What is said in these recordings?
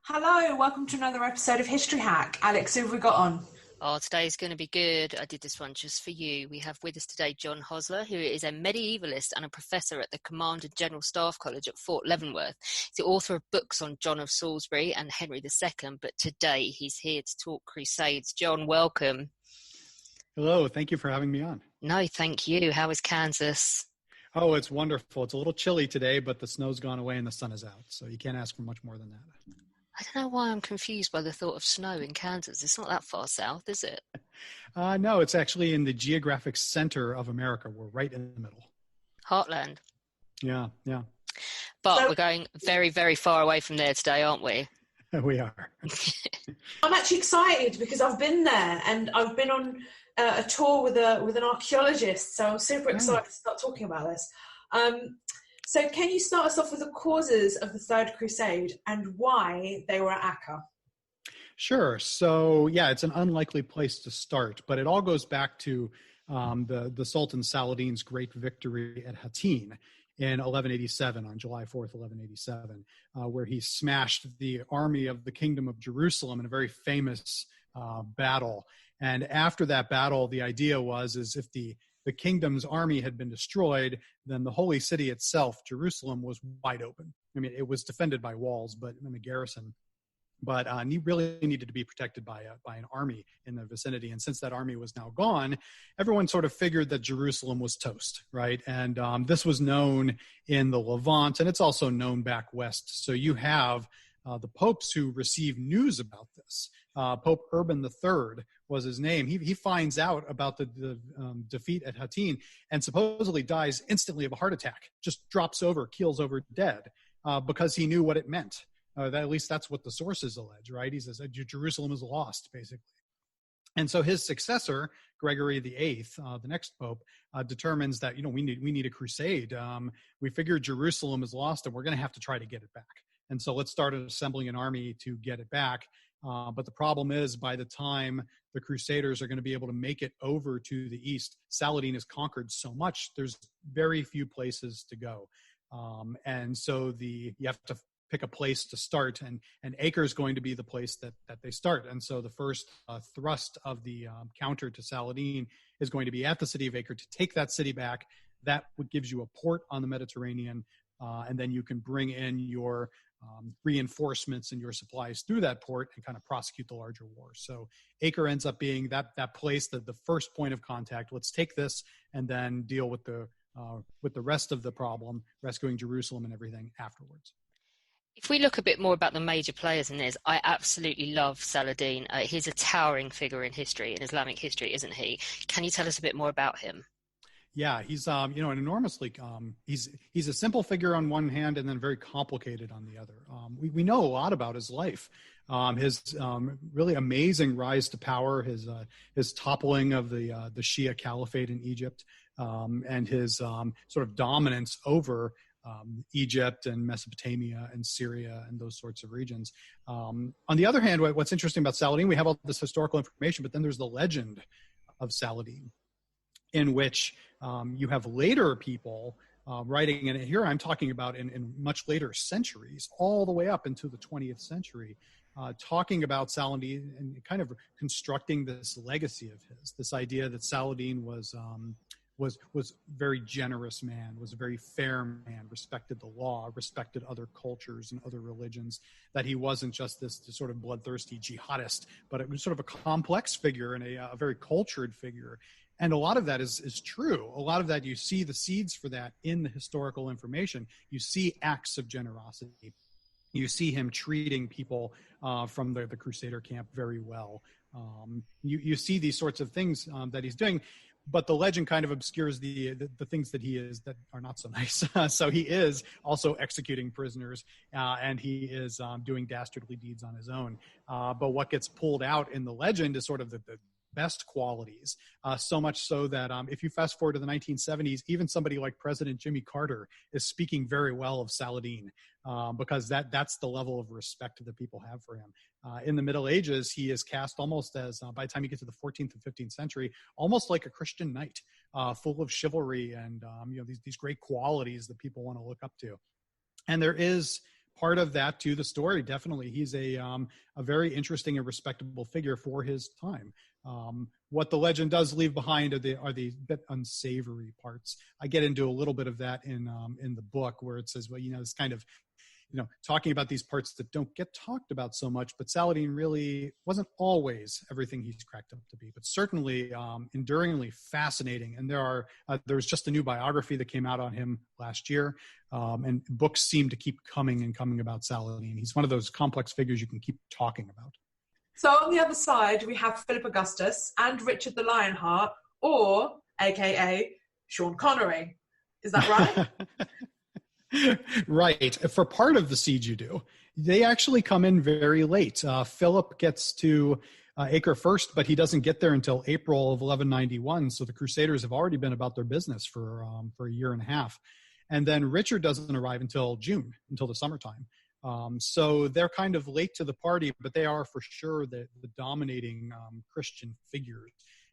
Hello, welcome to another episode of History Hack. Alex, who have we got on? Oh, today's going to be good. I did this one just for you. We have with us today John Hosler, who is a medievalist and a professor at the Command and General Staff College at Fort Leavenworth. He's the author of books on John of Salisbury and Henry II, but today he's here to talk Crusades. John, welcome. Hello, thank you for having me on. No, thank you. How is Kansas? Oh, it's wonderful. It's a little chilly today, but the snow's gone away and the sun is out, so you can't ask for much more than that. I don't know why I'm confused by the thought of snow in Kansas. It's not that far south, is it? No, it's actually in the geographic center of America. We're right in the middle. Heartland. Yeah. But we're going very, very far away from there today, aren't we? We are. I'm actually excited because I've been there and I've been on a tour with an archaeologist, so I'm super excited to start talking about this. So can you start us off with the causes of the Third Crusade and why they were at Acre? Sure. So, yeah, it's an unlikely place to start, but it all goes back to the Sultan Saladin's great victory at Hattin in 1187, on July 4th, 1187, where he smashed the army of the Kingdom of Jerusalem in a very famous battle. And after that battle, the idea was if the kingdom's army had been destroyed, then the holy city itself, Jerusalem, was wide open. I mean, it was defended by walls, but in the garrison, but really needed to be protected by an army in the vicinity. And since that army was now gone, everyone sort of figured that Jerusalem was toast, right? And this was known in the Levant, and it's also known back west. So you have the popes who receive news about this. Pope Urban III was his name. He finds out about the defeat at Hattin and supposedly dies instantly of a heart attack, just drops over, keels over dead, because he knew what it meant. At least that's what the sources allege, right? He says Jerusalem is lost, basically. And so his successor, Gregory VIII, the next pope, determines that, we need a crusade. We figure Jerusalem is lost and we're going to have to try to get it back. And so let's start assembling an army to get it back. But the problem is, by the time the Crusaders are going to be able to make it over to the east, Saladin has conquered so much, there's very few places to go. And so you have to pick a place to start, and Acre is going to be the place that they start. And so the first thrust of the counter to Saladin is going to be at the city of Acre to take that city back. That gives you a port on the Mediterranean, and then you can bring in your reinforcements and your supplies through that port and kind of prosecute the larger war. So Acre ends up being that place, the first point of contact. Let's take this and then deal with the rest of the problem, rescuing Jerusalem and everything afterwards. If we look a bit more about the major players in this, I absolutely love Saladin. He's a towering figure in history, in Islamic history, isn't he? Can you tell us a bit more about him? Yeah, he's an enormously he's a simple figure on one hand and then very complicated on the other. We know a lot about his life, his really amazing rise to power, his toppling of the Shia Caliphate in Egypt, and his sort of dominance over Egypt and Mesopotamia and Syria and those sorts of regions. On the other hand, what's interesting about Saladin, we have all this historical information, but then there's the legend of Saladin, in which you have later people writing, and here I'm talking about in much later centuries, all the way up into the 20th century, talking about Saladin and kind of constructing this legacy of his, this idea that Saladin was very generous man, was a very fair man, respected the law, respected other cultures and other religions, that he wasn't just this sort of bloodthirsty jihadist, but it was sort of a complex figure and a very cultured figure. And a lot of that is true. A lot of that, you see the seeds for that in the historical information. You see acts of generosity. You see him treating people from the Crusader camp very well. You see these sorts of things that he's doing, but the legend kind of obscures the things that he is that are not so nice. So he is also executing prisoners, and he is doing dastardly deeds on his own. But what gets pulled out in the legend is sort of the best qualities, so much so that if you fast forward to the 1970s, even somebody like President Jimmy Carter is speaking very well of Saladin, because that's the level of respect that people have for him. In the Middle Ages, he is cast almost as, by the time you get to the 14th and 15th century, almost like a Christian knight, full of chivalry and these great qualities that people want to look up to. And there is part of that to the story. Definitely. He's a very interesting and respectable figure for his time. What the legend does leave behind are the bit unsavory parts. I get into a little bit of that in the book, where it says, well, it's kind of, talking about these parts that don't get talked about so much, but Saladin really wasn't always everything he's cracked up to be, but certainly enduringly fascinating. And there was just a new biography that came out on him last year, and books seem to keep coming about Saladin. He's one of those complex figures you can keep talking about. So on the other side, we have Philip Augustus and Richard the Lionheart, or AKA Sean Connery. Is that right? Right. For part of the siege you do. They actually come in very late. Philip gets to Acre first, but he doesn't get there until April of 1191. So the Crusaders have already been about their business for a year and a half. And then Richard doesn't arrive until June, until the summertime. So they're kind of late to the party, but they are for sure the dominating Christian figures.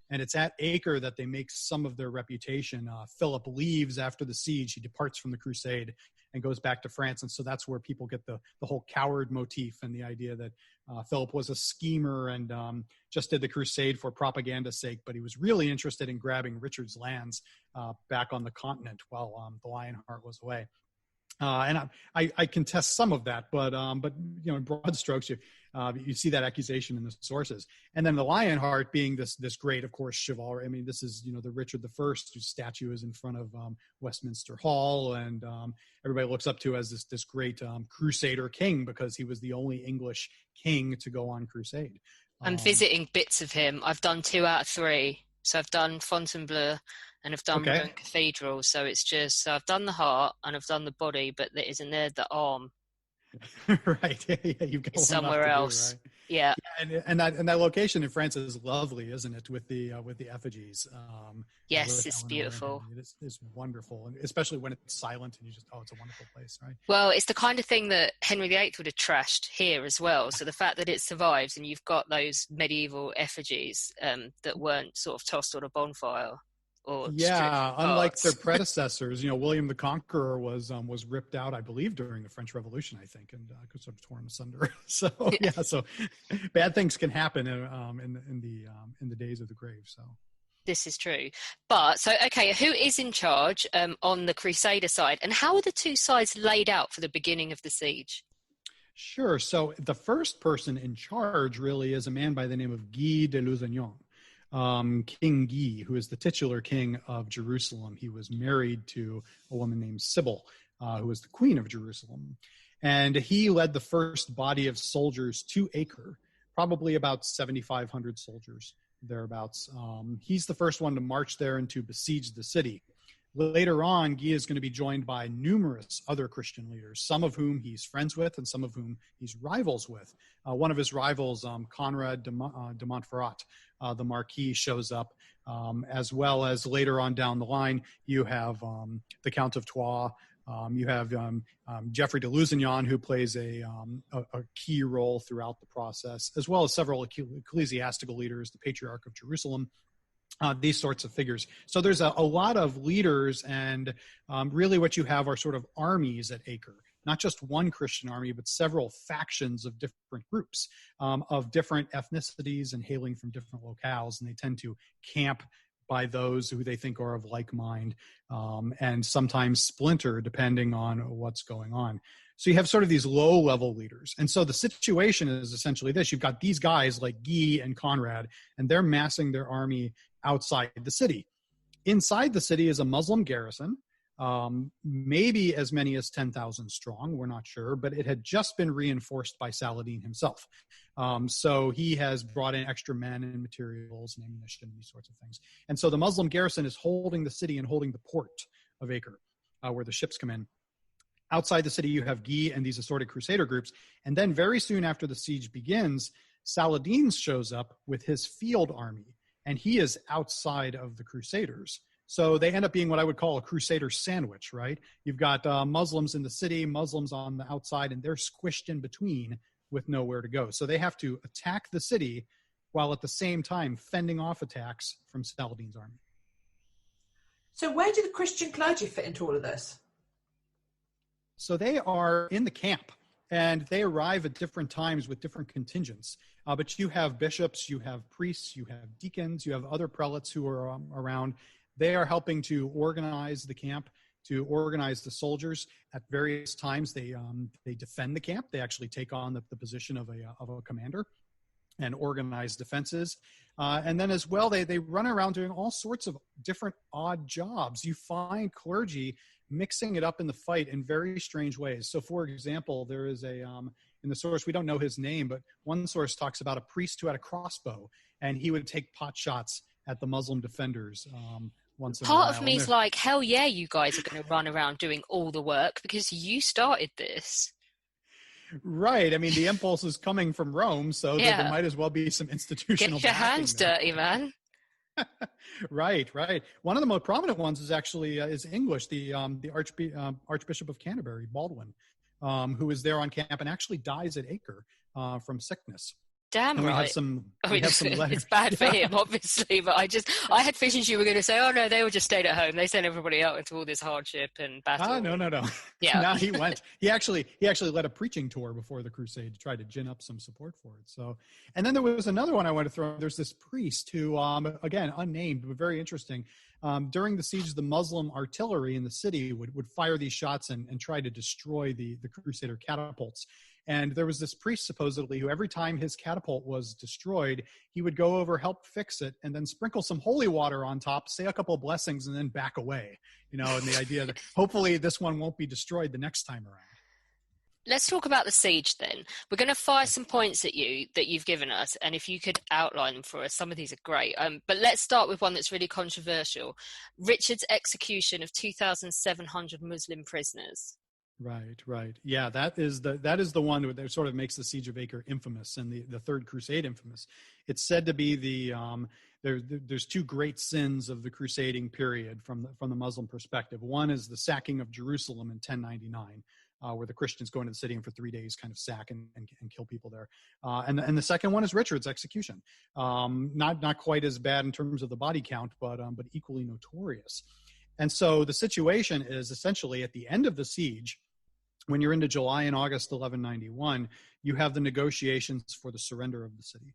And it's at Acre that they make some of their reputation. Philip leaves after the siege. He departs from the crusade and goes back to France. And so that's where people get the whole coward motif and the idea that Philip was a schemer and just did the crusade for propaganda's sake. But he was really interested in grabbing Richard's lands back on the continent while the Lionheart was away. And I contest some of that, but in broad strokes, you see that accusation in the sources. And then the Lionheart being this great, of course, chivalry. I mean, this is the Richard I, whose statue is in front of Westminster Hall, and everybody looks up to as this great Crusader king, because he was the only English king to go on crusade. I'm visiting bits of him. I've done 2 out of 3. So I've done Fontainebleau and I've done Rouen Cathedral. So it's just, I've done the heart and I've done the body, but there isn't there the arm. Right. Yeah, you've got somewhere else. Do, right? Yeah. And that location in France is lovely, isn't it? With the effigies. Yes, it's beautiful. It's wonderful, and especially when it's silent and you just, it's a wonderful place, right? Well, it's the kind of thing that Henry VIII would have trashed here as well. So the fact that it survives and you've got those medieval effigies that weren't sort of tossed on a bonfire. Unlike their predecessors, William the Conqueror was ripped out, I believe, during the French Revolution, I think, and sort of torn asunder. So so bad things can happen in the days of the grave. So this is true. But so who is in charge on the Crusader side, and how are the two sides laid out for the beginning of the siege? Sure. So the first person in charge really is a man by the name of Guy de Lusignan. King Guy, who is the titular king of Jerusalem. He was married to a woman named Sybil, who was the queen of Jerusalem. And he led the first body of soldiers to Acre, probably about 7,500 soldiers, thereabouts. He's the first one to march there and to besiege the city. Later on, Guy is going to be joined by numerous other Christian leaders, some of whom he's friends with and some of whom he's rivals with. One of his rivals, Conrad de Montferrat, the Marquis, shows up, as well as later on down the line, you have the Count of Troyes. You have Geoffrey de Lusignan, who plays a key role throughout the process, as well as several ecclesiastical leaders, the Patriarch of Jerusalem, these sorts of figures. So there's a lot of leaders, and really what you have are sort of armies at Acre. Not just one Christian army, but several factions of different groups of different ethnicities and hailing from different locales. And they tend to camp by those who they think are of like mind, and sometimes splinter depending on what's going on. So you have sort of these low-level leaders. And so the situation is essentially this. You've got these guys like Guy and Conrad, and they're massing their army outside the city. Inside the city is a Muslim garrison, maybe as many as 10,000 strong, we're not sure, but it had just been reinforced by Saladin himself. So he has brought in extra men and materials and ammunition and these sorts of things. And so the Muslim garrison is holding the city and holding the port of Acre, where the ships come in. Outside the city, you have Guy and these assorted Crusader groups. And then very soon after the siege begins, Saladin shows up with his field army, and he is outside of the Crusaders. So they end up being what I would call a Crusader sandwich, right? You've got Muslims in the city, Muslims on the outside, and they're squished in between with nowhere to go. So they have to attack the city while at the same time fending off attacks from Saladin's army. So where do the Christian clergy fit into all of this? So they are in the camp. And they arrive at different times with different contingents. But you have bishops, you have priests, you have deacons, you have other prelates who are around. They are helping to organize the camp, to organize the soldiers. At various times, they defend the camp. They actually take on the position of a commander and organize defenses. And then as well, they run around doing all sorts of different odd jobs. You find clergy mixing it up in the fight in very strange ways. So, for example, there is in the source, we don't know his name, but one source talks about a priest who had a crossbow, and he would take pot shots at the Muslim defenders once in a while. Part of me is like, hell yeah, you guys are going to run around doing all the work because you started this. Right. I mean, the impulse is coming from Rome, so there might as well be some institutional Get your hands there. dirty, man. Right. One of the most prominent ones is actually is English, the Archbishop of Canterbury, Baldwin, who is there on camp and actually dies at Acre from sickness. Damn and right. We have some letters. It's bad for him, obviously, but I had visions you were going to say, oh no, they all just stayed at home. They sent everybody out into all this hardship and battle. No. Yeah. No, he went. He actually led a preaching tour before the crusade to try to gin up some support for it. So, and then there was another one I want to throw. There's this priest who, again, unnamed, but very interesting. During the siege, the Muslim artillery in the city would fire these shots and try to destroy the Crusader catapults. And there was this priest, supposedly, who every time his catapult was destroyed, he would go over, help fix it, and then sprinkle some holy water on top, say a couple of blessings, and then back away. And the idea that hopefully this one won't be destroyed the next time around. Let's talk about the siege then. We're going to fire some points at you that you've given us, and if you could outline them for us, some of these are great. But let's start with one that's really controversial. Richard's execution of 2,700 Muslim prisoners. Right. Yeah, that is the one that sort of makes the Siege of Acre infamous and the Third Crusade infamous. It's said to be there's two great sins of the crusading period from the Muslim perspective. One is the sacking of Jerusalem in 1099, where the Christians go into the city and for 3 days kind of sack and kill people there. And the second one is Richard's execution. Not quite as bad in terms of the body count, but equally notorious. And so the situation is essentially at the end of the siege, when you're into July and August 1191, you have the negotiations for the surrender of the city.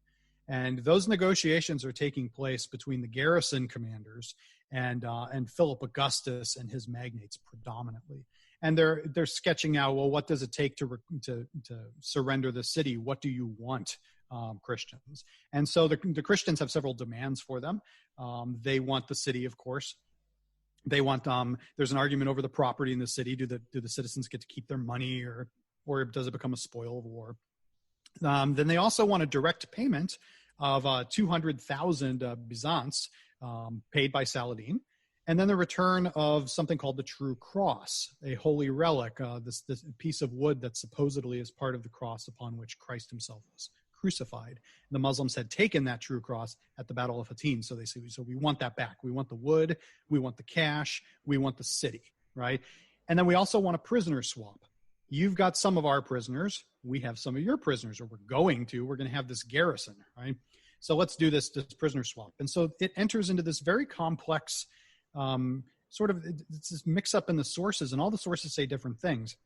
And those negotiations are taking place between the garrison commanders and Philip Augustus and his magnates predominantly. And they're sketching out, well, what does it take to surrender the city? What do you want, Christians? And so the Christians have several demands for them. They want the city, of course. They want there's an argument over the property in the city. Do the citizens get to keep their money, or does it become a spoil of war? Then they also want a direct payment of 200,000 byzants paid by Saladin, and then the return of something called the True Cross, a holy relic, this piece of wood that supposedly is part of the cross upon which Christ himself was crucified. The Muslims had taken that True Cross at the Battle of Hattin, so they say, so we want that back. We want the wood, we want the cash, we want the city, right? And then we also want a prisoner swap. You've got some of our prisoners, we have some of your prisoners, or we're going to have this garrison, right? So let's do this prisoner swap. And so it enters into this very complex it's this mix up in the sources, and all the sources say different things.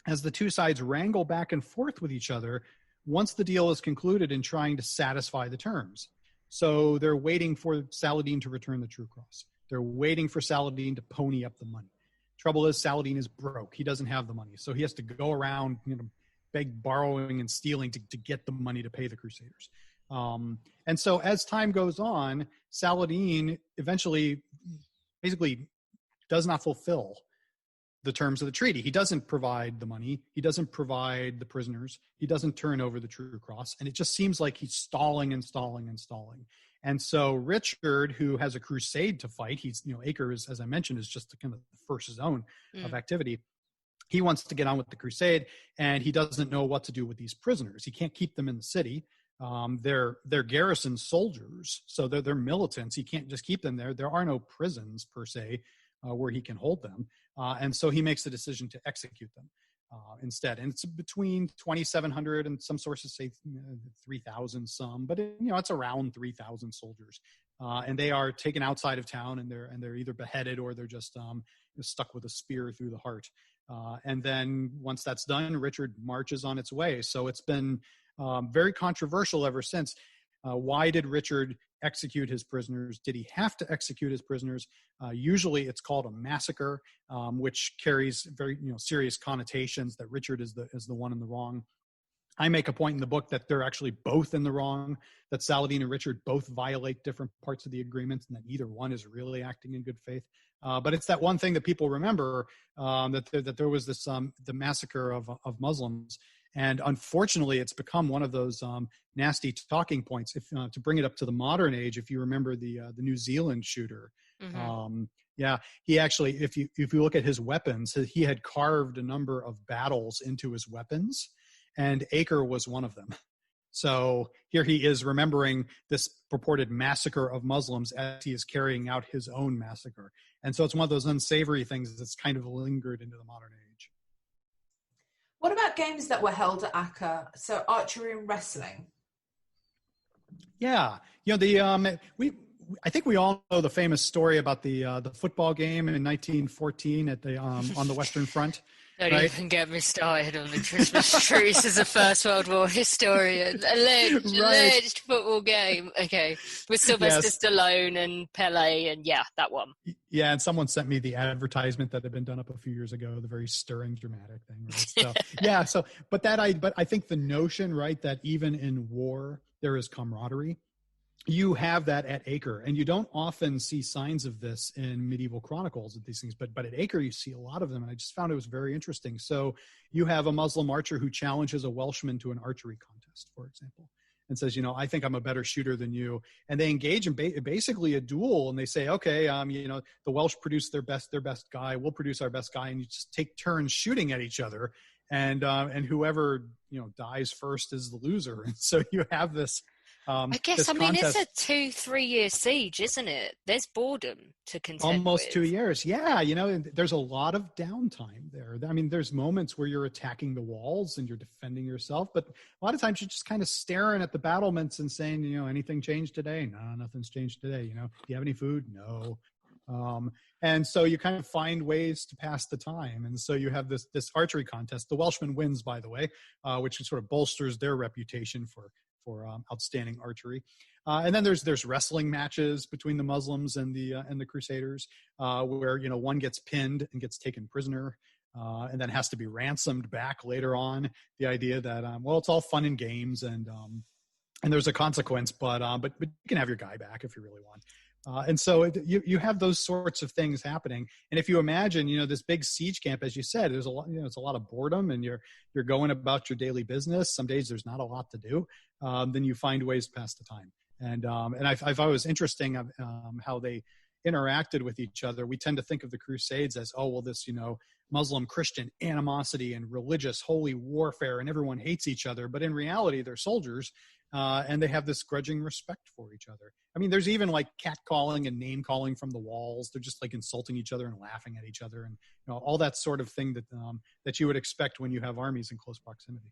As the two sides wrangle back and forth with each other, once the deal is concluded in trying to satisfy the terms. So they're waiting for Saladin to return the True Cross. They're waiting for Saladin to pony up the money. Trouble is, Saladin is broke. He doesn't have the money. So he has to go around, borrowing and stealing to get the money to pay the Crusaders. And so as time goes on, Saladin eventually basically does not fulfill the terms of the treaty. He doesn't provide the money. He doesn't provide the prisoners. He doesn't turn over the True Cross. And it just seems like he's stalling. And so Richard, who has a crusade to fight, Acre, as I mentioned, is just kind of the first zone of activity. He wants to get on with the crusade, and he doesn't know what to do with these prisoners. He can't keep them in the city. They're garrison soldiers, so they're militants. He can't just keep them there. There are no prisons per se where he can hold them. And so he makes the decision to execute them instead. And it's between 2,700 and some sources say 3,000 some, but it's around 3,000 soldiers. And they are taken outside of town, and they're either beheaded or they're just stuck with a spear through the heart. And then once that's done, Richard marches on its way. So it's been very controversial ever since. Why did Richard execute his prisoners? Did he have to execute his prisoners? Usually it's called a massacre, which carries very serious connotations that Richard is the one in the wrong. I make a point in the book that they're actually both in the wrong, that Saladin and Richard both violate different parts of the agreement, and that neither one is really acting in good faith. But it's that one thing that people remember, that there was this the massacre of Muslims. And unfortunately, it's become one of those nasty talking points. If to bring it up to the modern age, if you remember the New Zealand shooter, he actually, if you look at his weapons, he had carved a number of battles into his weapons, and Acre was one of them. So here he is remembering this purported massacre of Muslims as he is carrying out his own massacre. And so it's one of those unsavory things that's kind of lingered into the modern age. What about games that were held at Acre? So archery and wrestling. Yeah, I think we all know the famous story about the football game in 1914 at the on the Western Front. Don't even get me started on the Christmas trees as a First World War historian. Alleged football game. Okay. With Sylvester Stallone and Pele and that one. Yeah, and someone sent me the advertisement that had been done up a few years ago, the very stirring, dramatic thing. Right? So, but I think the notion, right, that even in war there is camaraderie. You have that at Acre, and you don't often see signs of this in medieval chronicles of these things, but at Acre you see a lot of them, and I just found it was very interesting. So you have a Muslim archer who challenges a Welshman to an archery contest, for example, and says, I think I'm a better shooter than you, and they engage in basically a duel, and they say, okay, the Welsh produce their best guy, we'll produce our best guy, and you just take turns shooting at each other, and whoever dies first is the loser, and so you have this. I guess, it's a 2-3 year siege, isn't it? There's boredom to contend almost with. 2 years. Yeah. There's a lot of downtime there. There's moments where you're attacking the walls and you're defending yourself, but a lot of times you're just kind of staring at the battlements and saying, anything changed today? No, nothing's changed today. Do you have any food? No. And so you kind of find ways to pass the time. And so you have this archery contest. The Welshman wins, by the way, which sort of bolsters their reputation for outstanding archery. And then there's wrestling matches between the Muslims and the Crusaders, where one gets pinned and gets taken prisoner, and then has to be ransomed back later on. The idea that it's all fun and games, and there's a consequence, but you can have your guy back if you really want. And so you have those sorts of things happening. And if you imagine, this big siege camp, as you said, there's a lot, it's a lot of boredom, and you're going about your daily business. Some days there's not a lot to do. Then you find ways to pass the time. And I thought it was interesting how they interacted with each other. We tend to think of the Crusades as, this, Muslim Christian animosity and religious holy warfare, and everyone hates each other. But in reality, they're soldiers. And they have this grudging respect for each other. There's even like catcalling and name calling from the walls. They're just like insulting each other and laughing at each other, and all that sort of thing that you would expect when you have armies in close proximity.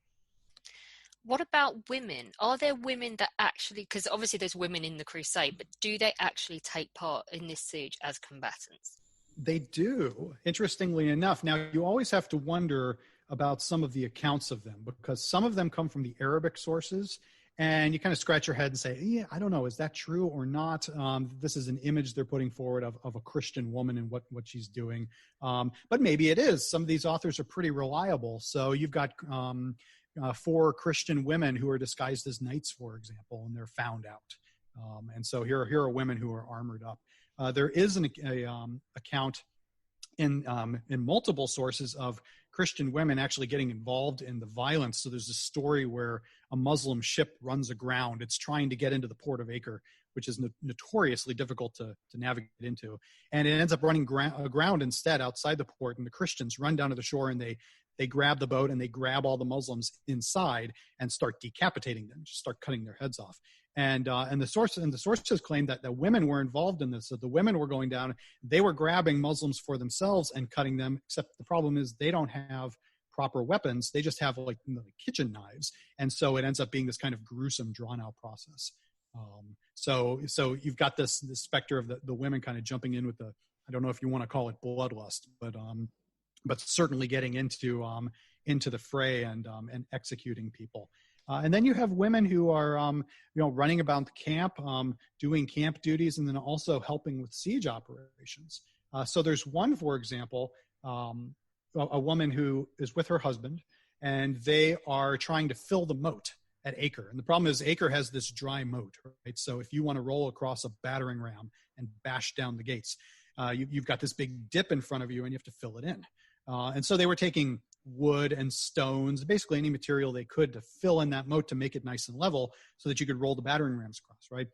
What about women? Are there women that actually, because obviously there's women in the Crusade, but do they actually take part in this siege as combatants? They do, interestingly enough. Now, you always have to wonder about some of the accounts of them, because some of them come from the Arabic sources, and you kind of scratch your head and say, I don't know, is that true or not? This is an image they're putting forward of a Christian woman and what she's doing. But maybe it is. Some of these authors are pretty reliable. So you've got 4 Christian women who are disguised as knights, for example, and they're found out. And so here are women who are armored up. There is an account in multiple sources of Christian women actually getting involved in the violence. So there's a story where a Muslim ship runs aground. It's trying to get into the port of Acre, which is notoriously difficult to navigate into. And it ends up running aground instead outside the port. And the Christians run down to the shore, and they grab the boat, and they grab all the Muslims inside and start decapitating them, just start cutting their heads off. And the sources claim that the women were involved in this. So the women were going down, they were grabbing Muslims for themselves and cutting them, except the problem is they don't have proper weapons. They just have like kitchen knives. And so it ends up being this kind of gruesome, drawn out process. So you've got this specter of the women kind of jumping in with I don't know if you want to call it bloodlust, but but certainly getting into the fray and executing people. And then you have women who are, running about the camp, doing camp duties, and then also helping with siege operations. So there's one, for example, a woman who is with her husband, and they are trying to fill the moat at Acre. And the problem is Acre has this dry moat, right? So if you want to roll across a battering ram and bash down the gates, you've got this big dip in front of you, and you have to fill it in. And so they were taking wood and stones, basically any material they could, to fill in that moat to make it nice and level so that you could roll the battering rams across, right?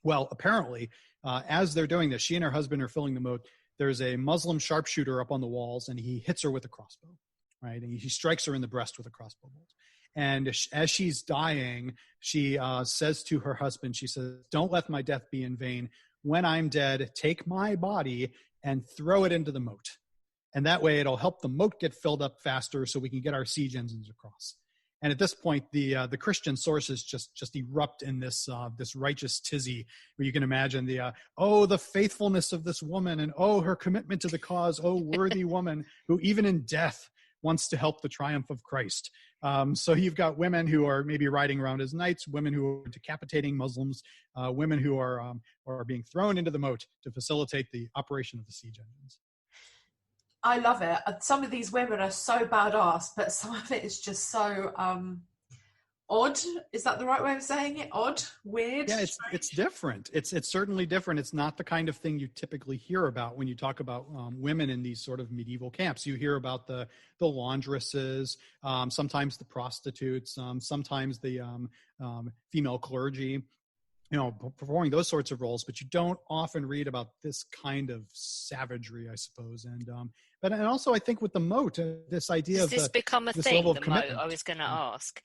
Well, apparently, as they're doing this, she and her husband are filling the moat. There's a Muslim sharpshooter up on the walls, and he hits her with a crossbow, right? And he strikes her in the breast with a crossbow bolt. And as she's dying, she says to her husband, she says, "Don't let my death be in vain. When I'm dead, take my body and throw it into the moat. And that way it'll help the moat get filled up faster so we can get our siege engines across." And at this point, the Christian sources just erupt in this righteous tizzy, where you can imagine the faithfulness of this woman, and her commitment to the cause, worthy woman who even in death wants to help the triumph of Christ. So you've got women who are maybe riding around as knights, women who are decapitating Muslims, women who are being thrown into the moat to facilitate the operation of the siege engines. I love it. Some of these women are so badass, but some of it is just so odd. Is that the right way of saying it? Odd? Weird? Yeah, it's different. It's certainly different. It's not the kind of thing you typically hear about when you talk about women in these sort of medieval camps. You hear about the laundresses, sometimes the prostitutes, sometimes the female clergy, performing those sorts of roles, but you don't often read about this kind of savagery, I suppose. And also, I think with the moat, this idea Does this become a thing? The moat. I was going to ask.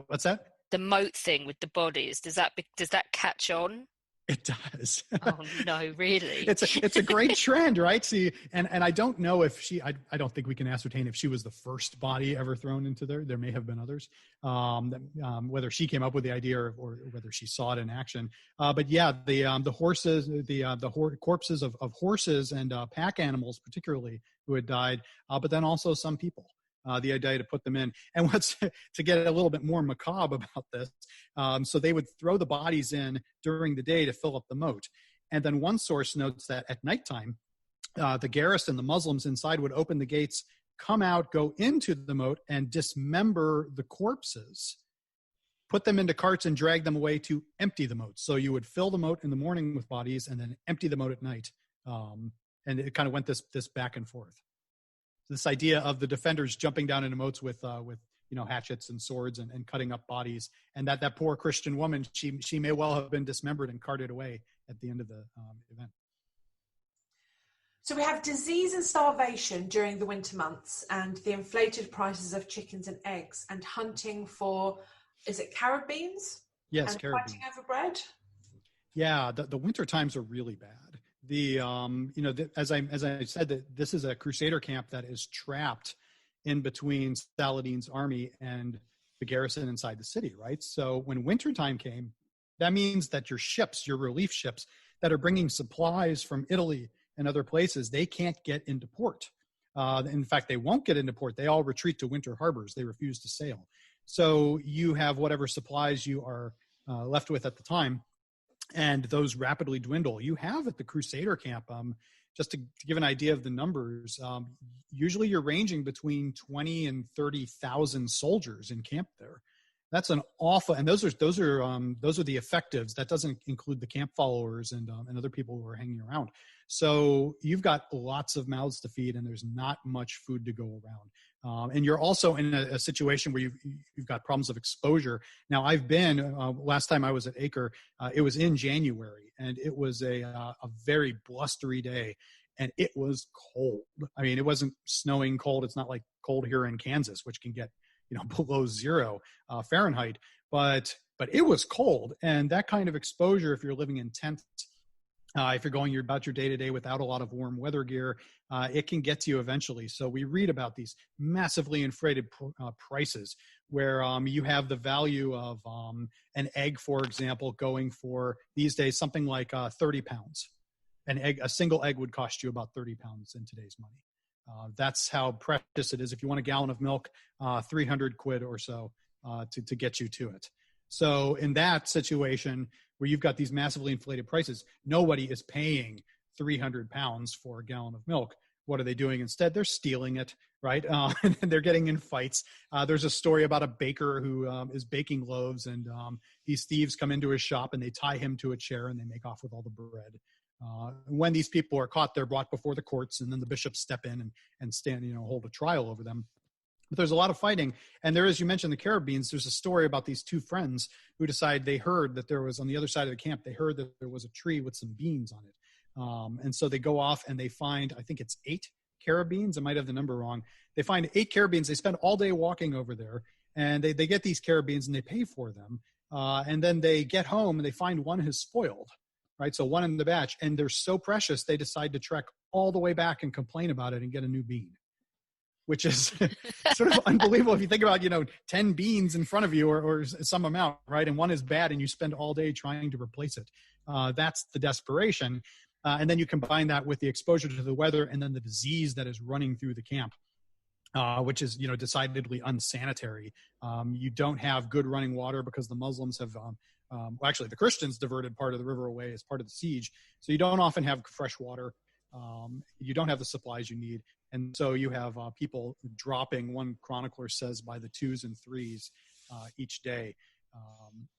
What's that? The moat thing with the bodies. Does that catch on? It does. Oh no, really? It's a great trend, right? See, and I don't know if I don't think we can ascertain if she was the first body ever thrown into there. There may have been others. Whether she came up with the idea or whether she saw it in action. But yeah, the horses, the corpses of horses and pack animals, particularly, who had died, but then also some people. The idea to put them in. And what's to get a little bit more macabre about this, so they would throw the bodies in during the day to fill up the moat. And then one source notes that at nighttime, the garrison, the Muslims inside, would open the gates, come out, go into the moat, and dismember the corpses, put them into carts, and drag them away to empty the moat. So you would fill the moat in the morning with bodies and then empty the moat at night. And it kind of went this back and forth. This idea of the defenders jumping down into moats with hatchets and swords and cutting up bodies, and that poor Christian woman, she may well have been dismembered and carted away at the end of the event. So we have disease and starvation during the winter months, and the inflated prices of chickens and eggs, and hunting for, is it carrot beans? Yes, and carrot fighting beans. over bread. Yeah, the winter times are really bad. As I said, that this is a Crusader camp that is trapped in between Saladin's army and the garrison inside the city, right? So when wintertime came, that means that your relief ships that are bringing supplies from Italy and other places, they can't get into port. In fact, they won't get into port. They all retreat to winter harbors. They refuse to sail. So you have whatever supplies you are left with at the time, and those rapidly dwindle. You have at the Crusader camp, just to give an idea of the numbers, usually you're ranging between 20 and 30,000 soldiers in camp there. That's an awful, and those are the effectives. That doesn't include the camp followers and other people who are hanging around. So you've got lots of mouths to feed, and there's not much food to go around. And you're also in a situation where you've got problems of exposure. Now, I've been last time I was at Acre, it was in January, and it was a very blustery day, and it was cold. I mean, it wasn't snowing cold. It's not like cold here in Kansas, which can get below 0 Fahrenheit, but it was cold. And that kind of exposure, if you're living in tents, if you're going about your day-to-day without a lot of warm weather gear, it can get to you eventually. So we read about these massively inflated prices where you have the value of an egg, for example, going for these days something like 30 pounds. A single egg would cost you about 30 pounds in today's money. That's how precious it is. If you want a gallon of milk, 300 quid or so to get you to it. So in that situation where you've got these massively inflated prices, nobody is paying 300 pounds for a gallon of milk. What are they doing instead? They're stealing it, right? And they're getting in fights. There's a story about a baker who is baking loaves, and these thieves come into his shop and they tie him to a chair and they make off with all the bread. When these people are caught, they're brought before the courts, and then the bishops step in and stand, hold a trial over them. But there's a lot of fighting. And there is, you mentioned the carabines, there's a story about these two friends who decide they heard that there was, on the other side of the camp, they heard that there was a tree with some beans on it. And so they go off and they find, I think it's 8 carabines. I might have the number wrong. They find 8 carabines. They spend all day walking over there, and they get these carabines and they pay for them. And then they get home and they find one has spoiled, right? So one in the batch, and they're so precious, they decide to trek all the way back and complain about it and get a new bean, which is sort of unbelievable if you think about, 10 beans in front of you or some amount, right? And one is bad and you spend all day trying to replace it. That's the desperation. And then you combine that with the exposure to the weather and then the disease that is running through the camp, which is, decidedly unsanitary. You don't have good running water because the Muslims have, actually the Christians diverted part of the river away as part of the siege. So you don't often have fresh water. You don't have the supplies you need. And so you have people dropping, one chronicler says, by the 2s and 3s each day.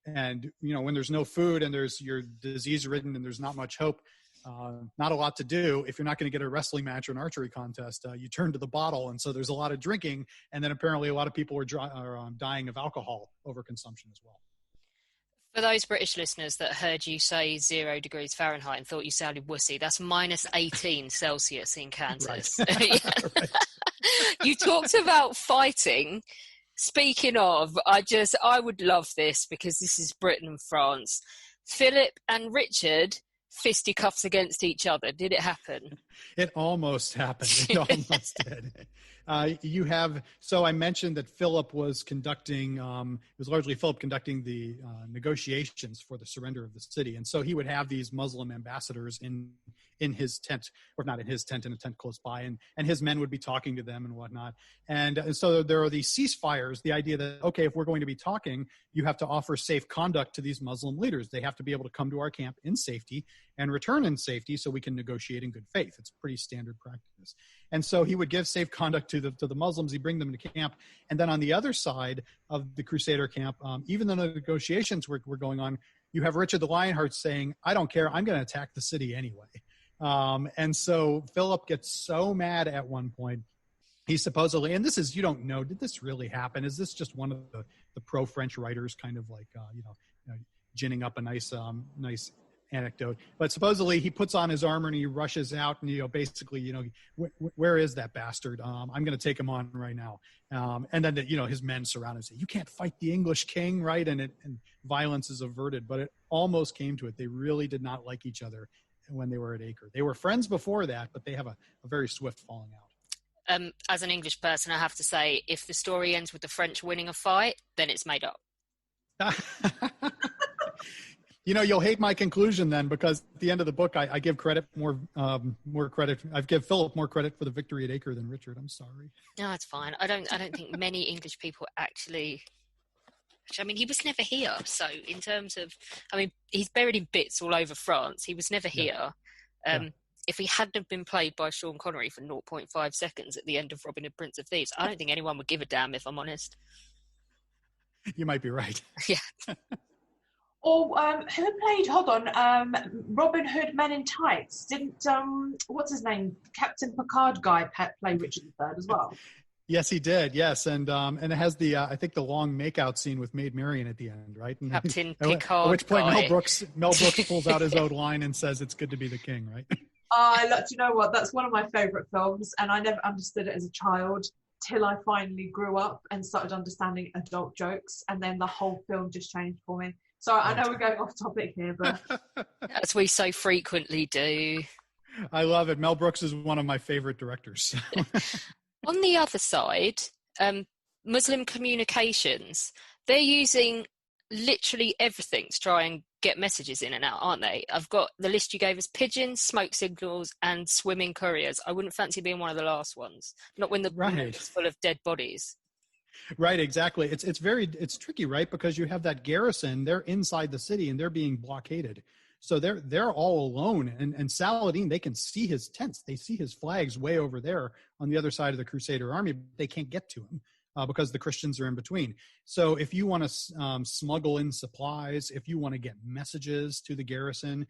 And, when there's no food and you're disease ridden and there's not much hope, not a lot to do. If you're not going to get a wrestling match or an archery contest, you turn to the bottle. And so there's a lot of drinking. And then apparently a lot of people are dying of alcohol overconsumption as well. For those British listeners that heard you say 0 degrees Fahrenheit and thought you sounded wussy, that's minus 18 Celsius in Kansas. Right. Right. You talked about fighting. Speaking of, I would love this because this is Britain and France. Philip and Richard, fisticuffs against each other. Did it happen? It almost happened. It almost did. So I mentioned that Philip was conducting, it was largely Philip conducting the negotiations for the surrender of the city. And so he would have these Muslim ambassadors in his tent, or not in his tent, in a tent close by, and his men would be talking to them and whatnot. And so there are these ceasefires, the idea that, okay, if we're going to be talking, you have to offer safe conduct to these Muslim leaders. They have to be able to come to our camp in safety and return in safety so we can negotiate in good faith. It's pretty standard practice. And so he would give safe conduct to the Muslims. He'd bring them to camp. And then on the other side of the Crusader camp, even though the negotiations were going on, you have Richard the Lionheart saying, I don't care, I'm going to attack the city anyway. And so Philip gets so mad at one point. He supposedly, and this is, you don't know, did this really happen? Is this just one of the pro-French writers kind of like, ginning up a nice anecdote? But supposedly he puts on his armor and he rushes out and, basically, where is that bastard? I'm going to take him on right now. And then, his men surround him and say, you can't fight the English king, right? And violence is averted, but it almost came to it. They really did not like each other when they were at Acre. They were friends before that, but they have a very swift falling out. As an English person, I have to say, if the story ends with the French winning a fight, then it's made up. You'll hate my conclusion then, because at the end of the book, I give credit more credit. I give Philip more credit for the victory at Acre than Richard. I'm sorry. No, it's fine. I don't think many English people actually. I mean, he was never here. So in terms of, he's buried in bits all over France. He was never here. If he hadn't been played by Sean Connery for 0.5 seconds at the end of Robin Hood, Prince of Thieves, I don't think anyone would give a damn, if I'm honest. You might be right. Yeah. Or who played, Robin Hood Men in Tights? Didn't, what's his name? Captain Picard guy play Richard III as well? Yes, he did. Yes, and it has the I think the long makeout scene with Maid Marian at the end, right? And Captain Picard. At which point Mel Brooks pulls out his old line and says, "It's good to be the king," right? Do you know what? That's one of my favourite films, and I never understood it as a child till I finally grew up and started understanding adult jokes, and then the whole film just changed for me. So I know we're going off topic here, but as we so frequently do. I love it. Mel Brooks is one of my favorite directors. On the other side, Muslim communications, they're using literally everything to try and get messages in and out, aren't they? I've got the list you gave us: pigeons, smoke signals, and swimming couriers. I wouldn't fancy being one of the last ones, not when the Right. is full of dead bodies. Right, exactly. It's tricky, right? Because you have that garrison, they're inside the city and they're being blockaded. So they're all alone. And Saladin, they can see his tents. They see his flags way over there on the other side of the Crusader army. But they can't get to him because the Christians are in between. So if you want to smuggle in supplies, if you want to get messages to the garrison,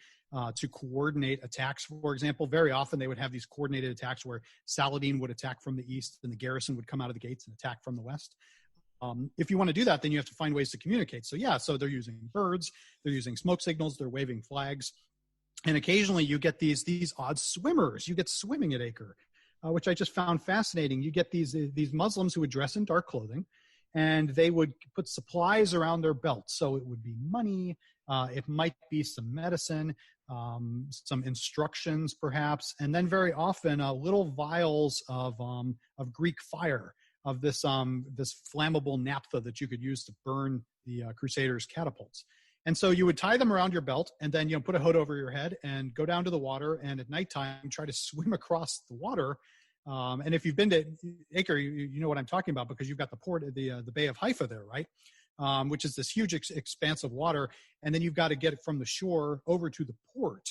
to coordinate attacks, for example, very often they would have these coordinated attacks where Saladin would attack from the east and the garrison would come out of the gates and attack from the west. If you want to do that, then you have to find ways to communicate. So they're using birds, they're using smoke signals, they're waving flags. And occasionally you get these odd swimmers. You get swimming at Acre, which I just found fascinating. You get these Muslims who would dress in dark clothing, and they would put supplies around their belts. So it would be money, it might be some medicine, some instructions perhaps, and then very often little vials of Greek fire, of this flammable naphtha that you could use to burn the Crusaders' catapults. And so you would tie them around your belt and then, put a hood over your head and go down to the water, and at nighttime try to swim across the water. And if you've been to Acre, you know what I'm talking about, because you've got the port, the Bay of Haifa there, right? Which is this huge expanse of water. And then you've got to get it from the shore over to the port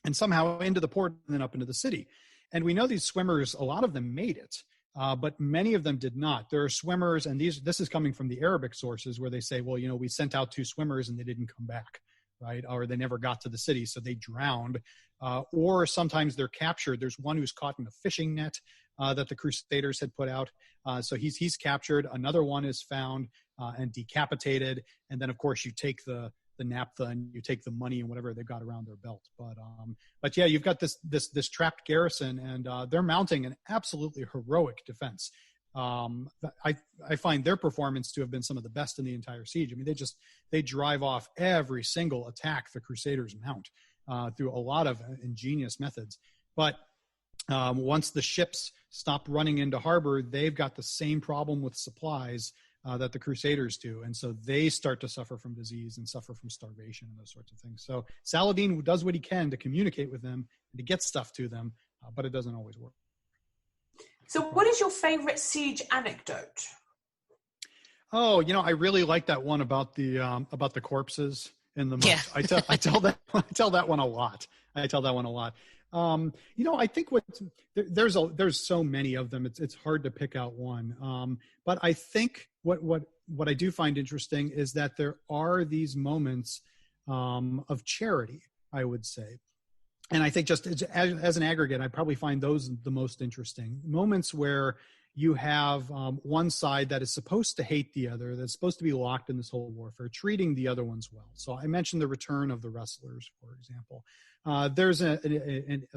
and somehow into the port and then up into the city. And we know these swimmers, a lot of them made it. But many of them did not. There are swimmers, and this is coming from the Arabic sources, where they say, well, we sent out 2 swimmers and they didn't come back, right? Or they never got to the city, so they drowned. Or sometimes they're captured. There's one who's caught in a fishing net that the Crusaders had put out. So he's captured. Another one is found and decapitated. And then, of course, you take the naphtha and you take the money and whatever they've got around their belt. But yeah, you've got this trapped garrison, and they're mounting an absolutely heroic defense. I find their performance to have been some of the best in the entire siege. I mean, they drive off every single attack the Crusaders mount through a lot of ingenious methods. But once the ships stop running into harbor, they've got the same problem with supplies that the Crusaders do. And so they start to suffer from disease and suffer from starvation and those sorts of things. So Saladin does what he can to communicate with them and to get stuff to them, but it doesn't always work. So what is your favorite siege anecdote? Oh, I really like that one about the corpses in the Moat. Yeah. I tell that one a lot. I think there's so many of them. It's hard to pick out one. But I think what I do find interesting is that there are these moments of charity, I would say. And I think just as an aggregate, I probably find those the most interesting moments where you have one side that is supposed to hate the other, that's supposed to be locked in this whole warfare, treating the other ones well. So I mentioned the return of the wrestlers, for example. There's a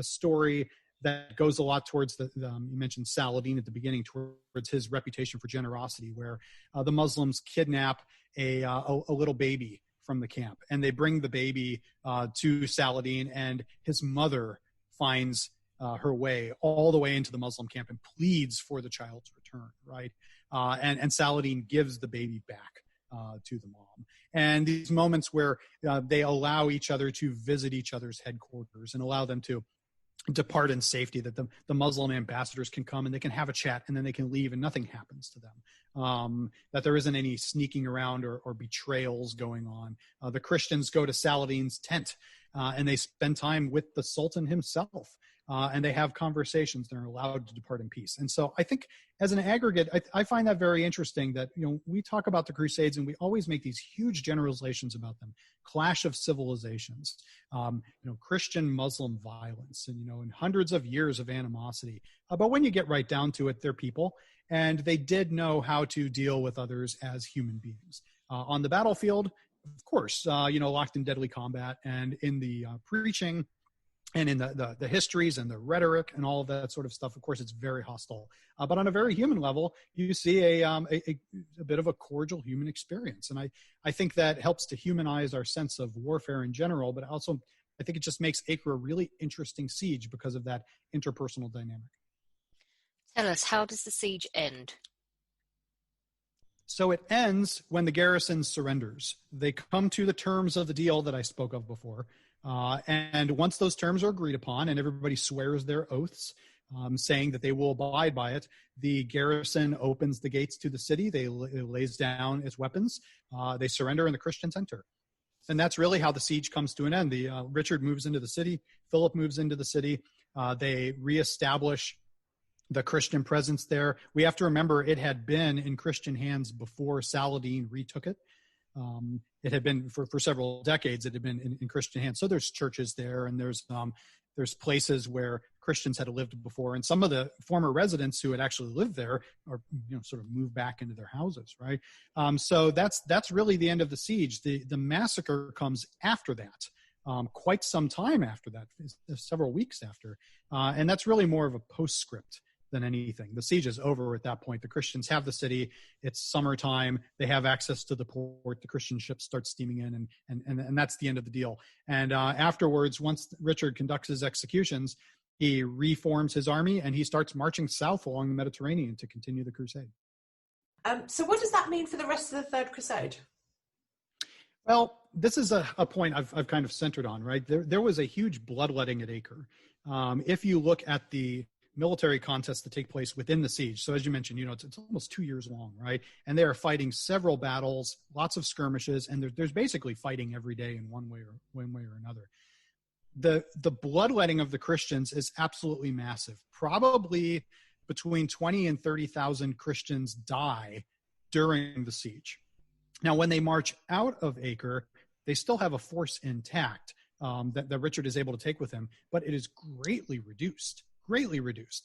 story that goes a lot towards you mentioned Saladin at the beginning, towards his reputation for generosity, where the Muslims kidnap a little baby from the camp, and they bring the baby to Saladin, and his mother finds her way all the way into the Muslim camp and pleads for the child's return, right? And Saladin gives the baby back to the mom. And these moments where they allow each other to visit each other's headquarters and allow them to depart in safety, that the Muslim ambassadors can come and they can have a chat and then they can leave and nothing happens to them. That there isn't any sneaking around or betrayals going on. The Christians go to Saladin's tent and they spend time with the Sultan himself. And they have conversations. They're allowed to depart in peace. And so I think as an aggregate, I find that very interesting that, we talk about the Crusades and we always make these huge generalizations about them. Clash of civilizations, Christian-Muslim violence, and hundreds of years of animosity. But when you get right down to it, they're people, and they did know how to deal with others as human beings. On the battlefield, of course, locked in deadly combat, and in the preaching, and in the histories and the rhetoric and all of that sort of stuff, of course, it's very hostile. But on a very human level, you see a bit of a cordial human experience. And I think that helps to humanize our sense of warfare in general, but also I think it just makes Acre a really interesting siege because of that interpersonal dynamic. Tell us, how does the siege end? So it ends when the garrison surrenders. They come to the terms of the deal that I spoke of before. And once those terms are agreed upon and everybody swears their oaths, saying that they will abide by it, the garrison opens the gates to the city. It lays down its weapons. They surrender and the Christians enter. And that's really how the siege comes to an end. Richard moves into the city. Philip moves into the city. They reestablish the Christian presence there. We have to remember it had been in Christian hands before Saladin retook it. It had been for several decades. It had been in Christian hands. So there's churches there, and there's places where Christians had lived before, and some of the former residents who had actually lived there are sort of moved back into their houses, right? So that's really the end of the siege. The massacre comes after that. Quite some time after that, several weeks after, and that's really more of a postscript than anything. The siege is over at that point. The Christians have the city. It's summertime. They have access to the port. The Christian ships start steaming in, and that's the end of the deal. And afterwards, once Richard conducts his executions, he reforms his army and he starts marching south along the Mediterranean to continue the crusade. So what does that mean for the rest of the Third Crusade? Well, this is a point I've kind of centered on, right? There was a huge bloodletting at Acre. If you look at the military contests that take place within the siege. So as you mentioned, it's almost 2 years long, right? And they are fighting several battles, lots of skirmishes, and there's basically fighting every day in one way or another. The bloodletting of the Christians is absolutely massive. Probably between 20 and 30,000 Christians die during the siege. Now, when they march out of Acre, they still have a force intact that Richard is able to take with him, but it is greatly reduced.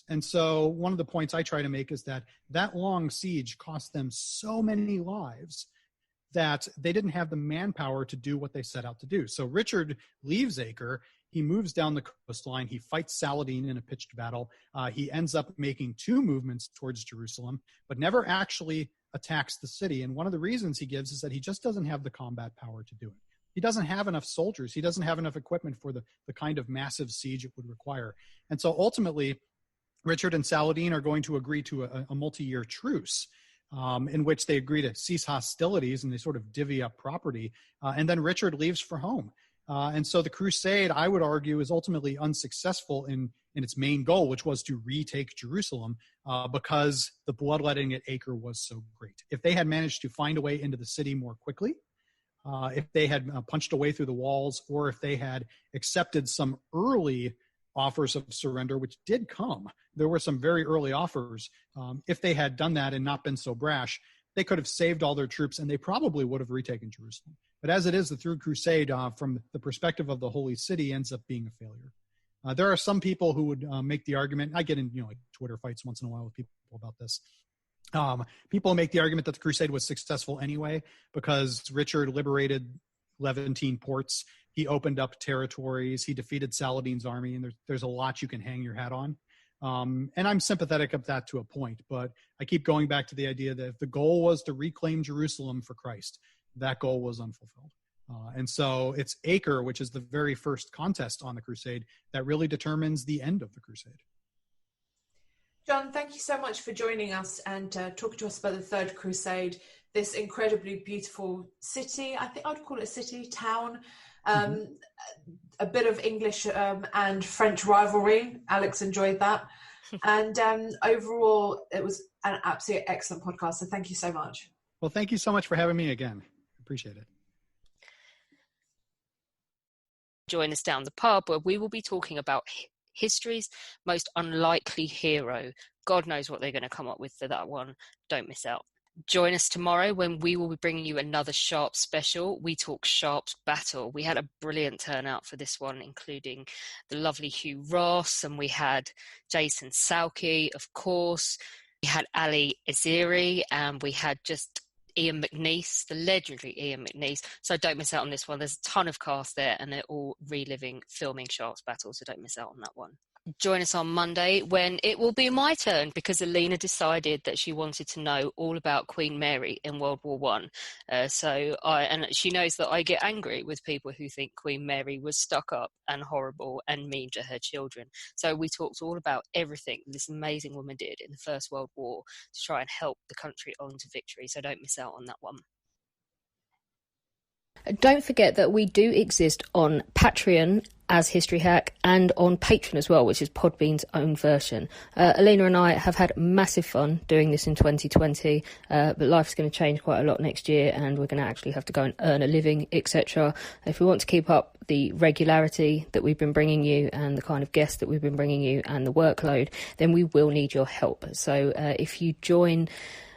And so one of the points I try to make is that long siege cost them so many lives that they didn't have the manpower to do what they set out to do. So Richard leaves Acre. He moves down the coastline. He fights Saladin in a pitched battle. He ends up making 2 movements towards Jerusalem, but never actually attacks the city. And one of the reasons he gives is that he just doesn't have the combat power to do it. He doesn't have enough soldiers. He doesn't have enough equipment for the kind of massive siege it would require. And so ultimately, Richard and Saladin are going to agree to a multi-year truce in which they agree to cease hostilities and they sort of divvy up property. And then Richard leaves for home. And so the crusade, I would argue, is ultimately unsuccessful in its main goal, which was to retake Jerusalem because the bloodletting at Acre was so great. If they had managed to find a way into the city more quickly, if they had punched a way through the walls, or if they had accepted some early offers of surrender, which did come. There were some very early offers. If they had done that and not been so brash, they could have saved all their troops and they probably would have retaken Jerusalem. But as it is, the Third Crusade, from the perspective of the Holy City, ends up being a failure. There are some people who would make the argument, I get in like Twitter fights once in a while with people about this. People make the argument that the crusade was successful anyway because Richard liberated Levantine ports. He opened up territories. He defeated Saladin's army, and there's a lot you can hang your hat on. And I'm sympathetic of that to a point, but I keep going back to the idea that if the goal was to reclaim Jerusalem for Christ, that goal was unfulfilled. And so it's Acre, which is the very first contest on the crusade, that really determines the end of the crusade. John, thank you so much for joining us and talking to us about the Third Crusade, this incredibly beautiful city. I think I would call it a city, town, a bit of English and French rivalry. Alex enjoyed that. And overall, it was an absolutely excellent podcast. So thank you so much. Well, thank you so much for having me again. Appreciate it. Join us down the pub where we will be talking about history's most unlikely hero. God knows what they're going to come up with for that one. Don't miss out. Join us tomorrow when we will be bringing you another Sharps special. We talk Sharps battle. We had a brilliant turnout for this one, including the lovely Hugh Ross, and we had Jason Salke, of course. We had Ali Aziri, and we had just Ian McNeice, the legendary Ian McNeice. So don't miss out on this one. There's a ton of cast there, and they're all reliving filming Sharps battle, so don't miss out on that one. Join us on Monday when it will be my turn, because Alina decided that she wanted to know all about Queen Mary in World War One. And she knows that I get angry with people who think Queen Mary was stuck up and horrible and mean to her children. So we talked all about everything this amazing woman did in the First World War to try and help the country on to victory. So don't miss out on that one. Don't forget that we do exist on Patreon as History Hack and on Patreon as well, which is Podbean's own version. Alina and I have had massive fun doing this in 2020, but life's going to change quite a lot next year and we're going to actually have to go and earn a living, etc. If we want to keep up the regularity that we've been bringing you and the kind of guests that we've been bringing you and the workload, then we will need your help. So if you join...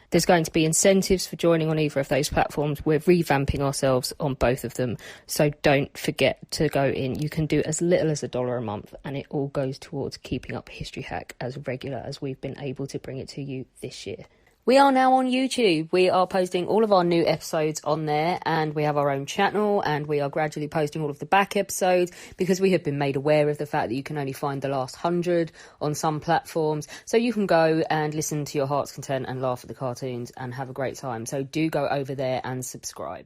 There's going to be incentives for joining on either of those platforms. We're revamping ourselves on both of them. So don't forget to go in. You can do as little as $1 a month, and it all goes towards keeping up History Hack as regular as we've been able to bring it to you this year. We are now on YouTube. We are posting all of our new episodes on there, and we have our own channel, and we are gradually posting all of the back episodes because we have been made aware of the fact that you can only find the last 100 on some platforms. So you can go and listen to your heart's content and laugh at the cartoons and have a great time. So do go over there and subscribe.